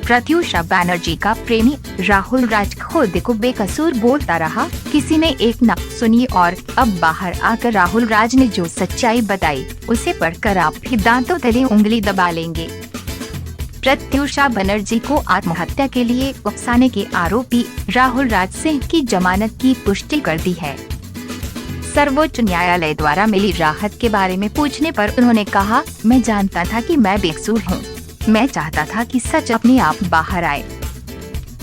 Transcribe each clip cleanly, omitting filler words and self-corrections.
प्रत्यूषा बनर्जी का प्रेमी राहुल राज खुद को बेकसूर बोलता रहा, किसी ने एक न सुनी और अब बाहर आकर राहुल राज ने जो सच्चाई बताई उसे पढ़कर आप भी दांतों तले उंगली दबा लेंगे। प्रत्यूषा बनर्जी को आत्महत्या के लिए उकसाने के आरोपी राहुल राज सिंह की जमानत की पुष्टि कर दी है। सर्वोच्च न्यायालय द्वारा मिली राहत के बारे में पूछने पर उन्होंने कहा, मैं जानता था कि मैं बेकसूर हूँ। मैं चाहता था कि सच अपने आप बाहर आए।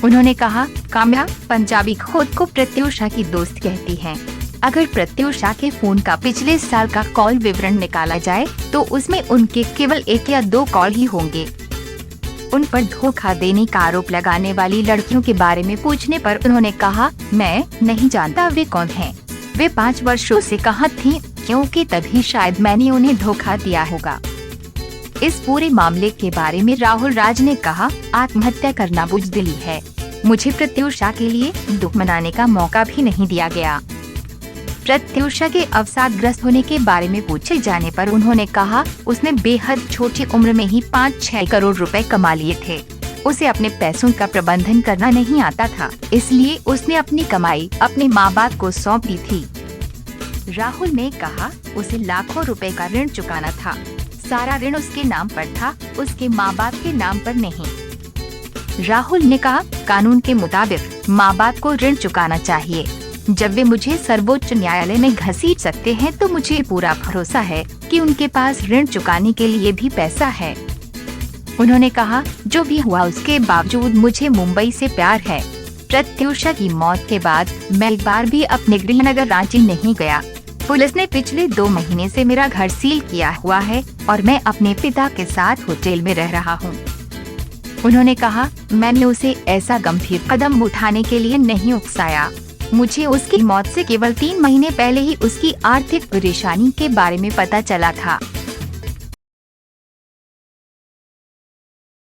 उन्होंने कहा, काम्या पंजाबी खुद को प्रत्यूषा की दोस्त कहती हैं। अगर प्रत्यूषा के फोन का पिछले साल का कॉल विवरण निकाला जाए तो उसमें उनके केवल 1 या 2 कॉल ही होंगे। उन पर धोखा देने का आरोप लगाने वाली लड़कियों के बारे में पूछने पर उन्होंने कहा, मैं नहीं जानता वे कौन हैं। वे 5 वर्षों से कहाँ थीं, क्योंकि तभी शायद मैंने उन्हें धोखा दिया होगा। इस पूरे मामले के बारे में राहुल राज ने कहा, आत्महत्या करना बुज़दिली है। मुझे प्रत्यूषा के लिए दुख मनाने का मौका भी नहीं दिया गया। प्रत्यूषा के अवसादग्रस्त होने के बारे में पूछे जाने पर उन्होंने कहा, उसने बेहद छोटी उम्र में ही 5-6 करोड़ रुपए कमा लिए थे। उसे अपने पैसों का प्रबंधन करना नहीं आता था, इसलिए उसने अपनी कमाई अपने माँ बाप को सौंप दी थी। राहुल ने कहा, उसे लाखों रुपए का ऋण चुकाना था। सारा ऋण उसके नाम पर था, उसके माँ बाप के नाम पर नहीं। राहुल ने कहा, कानून के मुताबिक माँ बाप को ऋण चुकाना चाहिए। जब वे मुझे सर्वोच्च न्यायालय में घसीट सकते हैं तो मुझे पूरा भरोसा है कि उनके पास ऋण चुकाने के लिए भी पैसा है। उन्होंने कहा, जो भी हुआ उसके बावजूद मुझे मुंबई से प्यार है। प्रत्यूषा की मौत के बाद मैं एक बार भी अपने गृहनगर रांची नहीं गया। पुलिस ने पिछले 2 महीने से मेरा घर सील किया हुआ है और मैं अपने पिता के साथ होटल में रह रहा हूँ। उन्होंने कहा, मैंने उसे ऐसा गंभीर कदम उठाने के लिए नहीं उकसाया। मुझे उसकी मौत से केवल 3 महीने पहले ही उसकी आर्थिक परेशानी के बारे में पता चला था।